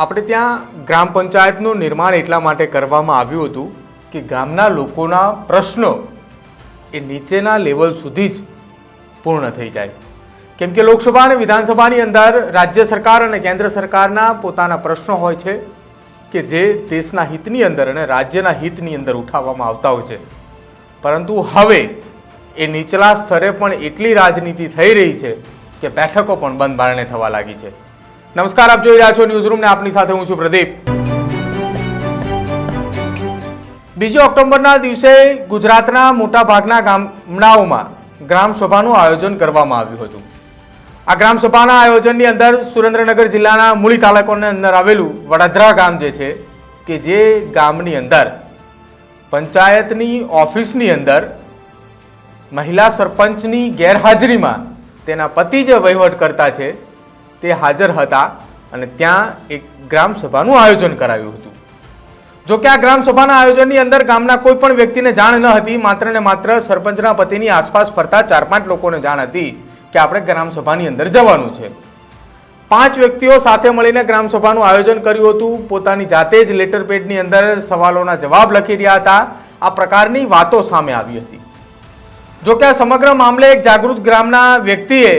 આપણે ત્યાં ગ્રામ પંચાયતનું નિર્માણ એટલા માટે કરવામાં આવ્યું હતું કે ગામના લોકોના પ્રશ્નો એ નીચેના લેવલ સુધી જ પૂર્ણ થઈ જાય. કેમ કે લોકસભા અને વિધાનસભાની અંદર રાજ્ય સરકાર અને કેન્દ્ર સરકારના પોતાના પ્રશ્નો હોય છે કે જે દેશના હિતની અંદર અને રાજ્યના હિતની અંદર ઉઠાવવામાં આવતા હોય છે. પરંતુ હવે એ નીચલા સ્તરે પણ એટલી રાજનીતિ થઈ રહી છે કે બેઠકો પણ બંધ બારણે થવા લાગી છે. નમસ્કાર, આપ જોઈ રહ્યા છો ન્યૂઝરૂમ ને આપની સાથે હું છું પ્રદીપ. 2 ઓક્ટોબરના દિવસે ગુજરાતના મોટા ભાગના ગામડાઓમાં ગ્રામ સભાનું આયોજન કરવામાં આવ્યું હતું. આ ગ્રામ સભાના આયોજનની અંદર સુરેન્દ્રનગર જિલ્લાના મૂળી તાલુકાની અંદર આવેલું વડોદરા ગામ જે છે કે જે ગામની અંદર પંચાયતની ઓફિસની અંદર મહિલા સરપંચની ગેરહાજરીમાં તેના પતિ જે વહીવટ કરતા છે તે હાજર હતા અને ત્યાં એક ગ્રામ સભાનું આયોજન કરાયું હતું. જો કે આ ગ્રામ સભાના આયોજનની અંદર ગામના કોઈ પણ વ્યક્તિને જાણ ન હતી. માત્ર ને માત્ર સરપંચના પતિની આસપાસ ફરતા 4-5 લોકોને જાણ હતી કે આપણે ગ્રામ સભાની અંદર જવાનું છે. 5 વ્યક્તિઓ સાથે મળીને ગ્રામ સભાનું આયોજન કર્યું હતું. પોતાની જાતે જ લેટર પેડની અંદર સવાલોના જવાબ લખી રહ્યા હતા. આ પ્રકારની વાતો સામે આવી હતી. જો કે આ સમગ્ર મામલે એક જાગૃત ગ્રામના વ્યક્તિએ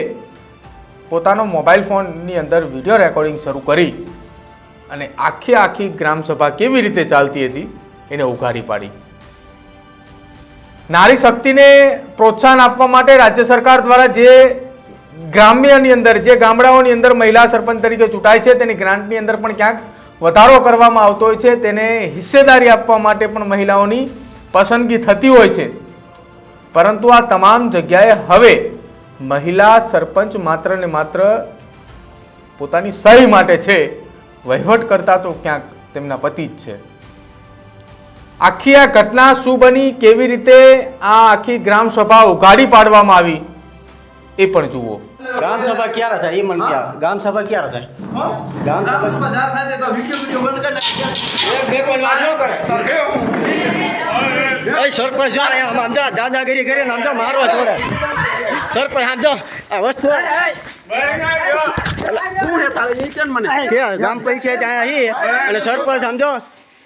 પોતાનો મોબાઈલ ફોનની અંદર વિડીયો રેકોર્ડિંગ શરૂ કરી અને આખી ગ્રામસભા કેવી રીતે ચાલતી હતી એને ઉઘાડી પાડી. નારી શક્તિને પ્રોત્સાહન આપવા માટે રાજ્ય સરકાર દ્વારા જે ગ્રામ્યની અંદર જે ગામડાઓની અંદર મહિલા સરપંચ તરીકે ચૂંટાય છે તેની ગ્રાન્ટની અંદર પણ ક્યાંક વધારો કરવામાં આવતો હોય છે. તેને હિસ્સેદારી આપવા માટે પણ મહિલાઓની પસંદગી થતી હોય છે. પરંતુ આ તમામ જગ્યાએ હવે મહિલા સરપંચ માત્ર ને માત્ર પોતાની સહી માટે છે, વહીવટ કરતા તો ક્યાંક તેમના પતિ જ છે. આખી આ ઘટના શું બની, કેવી રીતે આ આખી ગ્રામ સભા ઉઘાડી પાડવામાં આવી એ પણ જુઓ. ગ્રામ સભા ક્યારે થાય એ મને ક્યાં ગ્રામ સભા ક્યારે થાય? ગ્રામ સભા જા થાય તો વિડિયો બંધ કરી બે કોઈ વાત ન કરે. એ સરપંચ જા આમ જા દાદાગીરી કરે ને આમ જા મારવા છોડે. સરપંચ આમ જા આ વસ્તુ હું હે તારે ઈ કેમ મને કે ગ્રામ પંચાયત આયા હી અને સરપંચ સમજો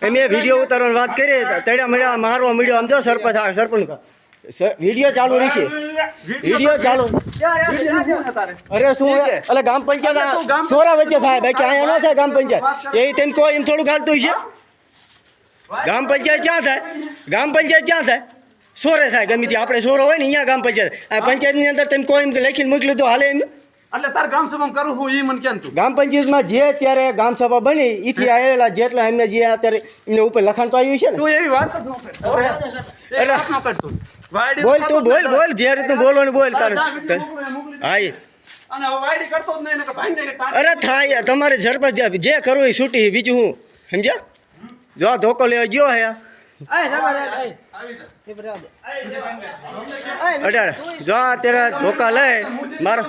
એમે વિડિયો ઉતારવાની વાત કરી તડ્યા મળ્યા મારવા મળ્યો સમજો સરપંચ આ સરપંચ વિડિયો ચાલુ રહેશે. વિડિયો ચાલુ અરે શું એટલે ગામ પંચાયત સોરા વચ્ચે થાય બાકી અહીંયા ન થાય. ગામ પંચાયત એ તેમ કોઈ એમ થોડું ખાલતું છે. ગામ પંચાયત ક્યાં થાય? ગામ પંચાયત ક્યાં થાય? સોરે થાય. ગમે તે આપણે સોરો હોય ને અહીંયા ગામ પંચાયત. આ પંચાયતની અંદર તેમ કોઈ એમ લખીને મોકલી તો હાલે એમ એટલે તાર ગ્રામ સભામાં કરું હું ઈ મને કેમ તું ગામ પંચાયતમાં જે ત્યારે ગામ સભા બની ઈથી આવેલા જેટલા એમને જે અત્યારે એમને ઉપર લખાણ તો આવ્યું છે ને. તું એવી વાત જ ન કર એટલે વાત ન કર તું બોલ તું બોલ જે રીતનું બોલવાનું બોલ તારે. હા એ અને વાયડી કરતો જ નહીં ને કે ભાઈ ને અરે થાય તમારે સરપંચ જે કરવું એ છૂટી બીજું હું સમજ્યા. જો ધોકો લેવા ગયો હે અઢાર જો અત્યારે ધોકા લે મારો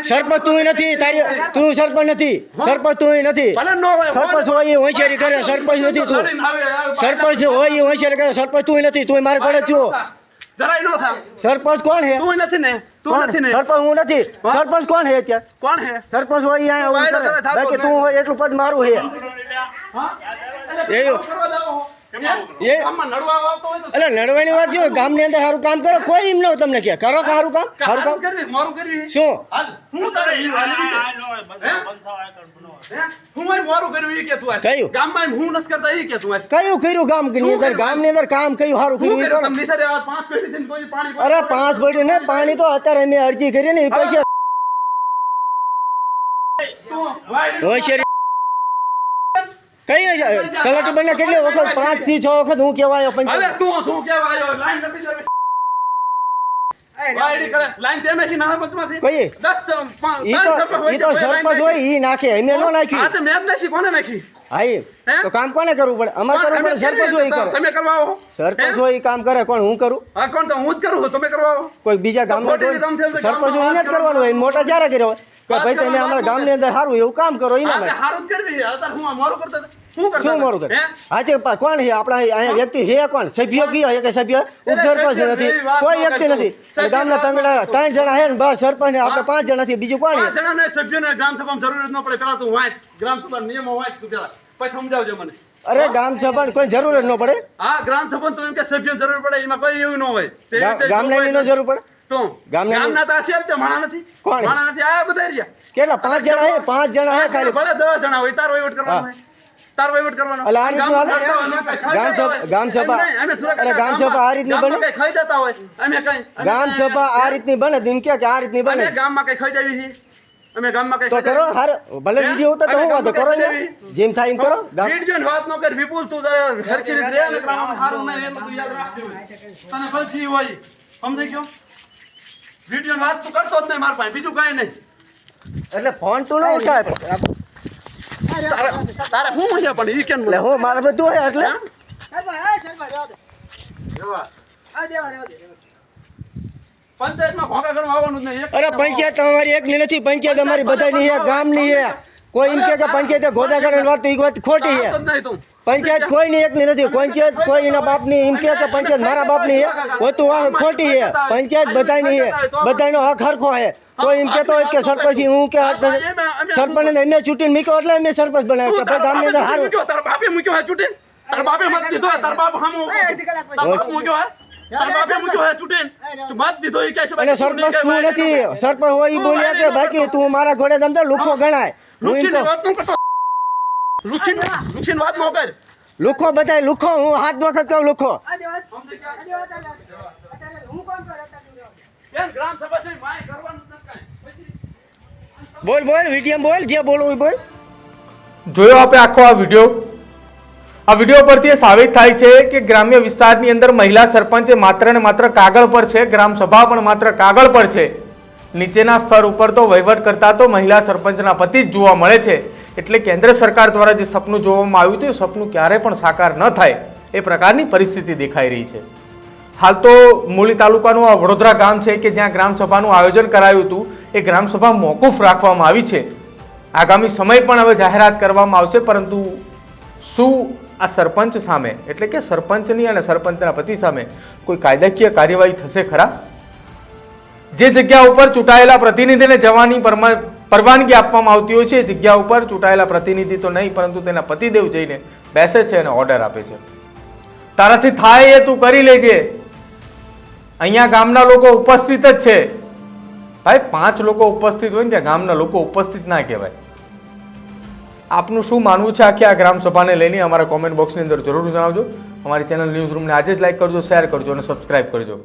સરપંચ તું નથી તારી તું સરપંચ નથી. સરપંચ તું નથી. સરપંચ હોય એ હોશિયારી કરે. સરપંચ નથી તું. સરપંચ હોય એ હોશિયારી કરે. સરપંચ તું નથી. તું મારે પડે છો. જરાય નો થા. સરપંચ કોણ હે? તું નથી ને તું નથી ને સરપંચ હું નથી. સરપંચ કોણ હે અત્યારે? કોણ હે? સરપંચ હોય અહીંયા બાકી તું હોય એટલું પદ મારું હે. એ ગામમાં નડવા આવતો હોય તો એટલે લડવાની વાત જો ગામની અંદર સારું કામ કરો કોઈ એમ ન તમને કે કરો સારું કામ કરવી મારું કરવી શું હાલ હું તારે ઈ હાલી હું મારું મારું કર્યું ઈ કે તું કયું? ગામમાં હું નથી કરતા ઈ કે તું કયું કર્યું ગામની અંદર ગામની અંદર કામ કયું સારું હું કર્યું એ કર્યું કરો. તમને સરે 5 પેટી થી કોઈ પાણી અરે 5 પડ્યું ને પાણી તો અત્યારે અમે અરજી કરી ને એ પૈસા હોશિયારી કઈ કલેક્ટર બને કેટલી વખત 5 થી 6 વખત હું કહેવાયો હવે પંચાયત તું શું કહેવા આવ્યો લાઈન નથી જવી વાયડી કરે લાઈન તે નથી ના પંચમાંથી કઈ 10 ઈ તો સરપંચ હોય ઈ નાખે અમે નો હા નાખ્યું. તો મેં જ નાખી કોને નાખી હા એ તો કામ કોને કરવું પડે? અમારે કરવું પડે. સરપંચ હોય ઈ કરે. તમે કરવા આવો સરપંચ હોય ઈ કામ કરે. કોણ હું કરું? હા કોણ તો હું જ કરું તમે કરવા આવો કોઈ બીજા ગામમાં ખોટી રીતે આમ થયું છે, સરપંચ હોય એને જ કરવાનું હોય. મોટા જ્યારે કર્યો હોય કે ભાઈ તમે અમારા ગામની અંદર સારું એવું કામ કરો એના હા તે માટે. હારું જ કરવી અત્યારે હું મારું કરતા હતા. શું કરતા શું મોડું કરે હે? આજે કોણ છે આપણા અહીંયા વ્યક્તિ છે કોણ સભ્ય કયો છે કે સભ્ય ઉપસરપંચ નથી કોઈ વ્યક્તિ નથી અને ગામના ત્રણ જણા છે ને બસ સરપંચ ને આપણે 5 જણા થી બીજું કોણ છે? 5 જણાને સભ્યોને ગ્રામ સભામાં જરૂર જ ન પડે. પેલા તું વાંચ ગ્રામ સભા નિયમો વાંચ તું પેલા, પછી સમજાવજે મને. અરે ગામ સભાની કોઈ જરૂર જ ન પડે હા, ગ્રામ સભા તો એમ કે સભ્યો જરૂર પડે, એમાં કોઈ એવું ન હોય. તે રીતે ગામડાની નો જરૂર પડે તો ગામના- ગામના તો આ છે જ તે, માણા નથી. કોણ? માણા નથી, આ બધા રહ્યા. કેટલા 5 જણા છે 5 જણા છે ખાલી ભલે 10 જણા હોય, તારો વહીવટ કરવાનો હોય. તારો વહીવટ કરવાનો. અલા, આ રીતનું હાલે? ગામ સભા અરે ગામ સભા આ રીતની બને કઈ ખાઈ જતા હોય અમે કઈ ગામ સભા આ રીતની બને તો એમ કે આ રીતની બને અમે ગામમાં કઈ ખાઈ જઈએ છીએ. અમે ગામમાં કઈ તો કરો હાર ભલે વિડીયો ઉતાર તો હું વાંધો કરો ને જેમ થાય એમ કરો ગામ વિડીયો ની વાત ન કર વિપુલ, તું જરા હરખી રીતે રહે ને ગ્રામ હારું નહીં એટલું તું યાદ રાખજો. તને ખલસી હોય સમજી ગયો? વિડીયો ની વાત તું કરતો જ નહીં માર પાસે, બીજું કઈ નહીં. એટલે ફોન તું ન ઉઠાય તારે શું છે પણ ઈ કેમ એટલે હું મારે બધું હોય એટલે પંચાયતમાં ઘોઘા ગણવા આવવાનું જ નહીં. અરે પંચાયત અમારી એકની નથી પંચાયત અમારી બધાની છે ગામની છે કોઈ એમ કે પંચાયતે ગોદા કરવાની વાત તો એ વાત ખોટી છે આવતો જ નહીં તું. પંચાયત કોઈની એકની નથી પંચાયત કોઈ એના બાપની એમ કે પંચાયત મારા બાપની છે હોતું આ ખોટી છે પંચાયત બધાની છે બધાનો હક હરખો છે કોઈ એમ કહેતો હોય કે સરપંચ હું કે સરપંચ ને અમે ચૂંટીને મૂક્યો એટલે અમે સરપંચ બનાવ્યો કે ભાઈ ગામની અંદર સારું તારા બાપે મૂક્યો હે ચૂંટીને? તારા બાપે મત દીધો હે? તારા બાપ હામું તારા બાપ મૂક્યો હે? તારા બાપે મૂક્યો હે ચૂંટીને? તું મત દીધો ઈ કહે છે અને સરપંચ તું નથી સરપંચ હોય એ બોલ્યા કે બાકી તું મારા ઘોડે દમ લુખો ગણાય હું એમ લુખીની કહું. વાત ન કરતો. લુખીની વાત ન કર. લુખો બધાય લુખો હું 7 વખત કહું લુખો બેન, ગ્રામ સભા છે માય કરવાનું જ નથી કાંઈ. પછી બોલ બોલ વિડીયો બોલ જે બોલવું એ બોલ જોયો આપણે આખો આ વિડીયો પરથી એ સાબિત થાય છે કે ગ્રામ્ય વિસ્તારની અંદર મહિલા સરપંચ એ માત્ર ને માત્ર કાગળ પર છે, ગ્રામ સભા પણ માત્ર કાગળ પર છે. નીચેના સ્તર ઉપર તો વહીવટ કરતા તો મહિલા સરપંચના પતિ જ જોવા મળે છે. એટલે કેન્દ્ર સરકાર દ્વારા જે સપનું જોવામાં આવ્યું હતું એ સપનું ક્યારેય પણ સાકાર ન થાય એ પ્રકારની પરિસ્થિતિ દેખાઈ રહી છે. હાલ તો મૂળી તાલુકાનું આ વડોદરા ગામ છે કે જ્યાં ગ્રામ સભાનું આયોજન કરાયું હતું એ ગ્રામ સભા મોકૂફ રાખવામાં આવી છે. આગામી સમય પણ હવે જાહેરાત કરવામાં આવશે, પરંતુ શું આ સરપંચ સામે એટલે કે સરપંચની અને સરપંચના પતિ સામે કોઈ કાયદાકીય કાર્યવાહી થશે ખરા? જે જગ્યા ઉપર ચૂંટાયેલા પ્રતિનિધિને જવાની પરવાનગી આપવામાં આવતી હોય છે એ જગ્યા ઉપર ચૂંટાયેલા પ્રતિનિધિ તો નહીં પરંતુ તેના પતિદેવ જઈને બેસે છે અને ઓર્ડર આપે છે, તારાથી થાય એ તું કરી લેજે. અહીંયા ગામના લોકો ઉપસ્થિત જ છે. ભાઈ 5 લોકો ઉપસ્થિત હોય ને ત્યાં ગામના લોકો ઉપસ્થિત ના કહેવાય. આપનું શું માનવું છે આખી આ ગ્રામ સભાને લઈને અમારા કોમેન્ટ બોક્સની અંદર જરૂર જણાવજો. અમારી ચેનલ ન્યૂઝ રૂમને આજે જ લાઈક કરજો, શેર કરજો અને સબસ્ક્રાઇબ કરજો.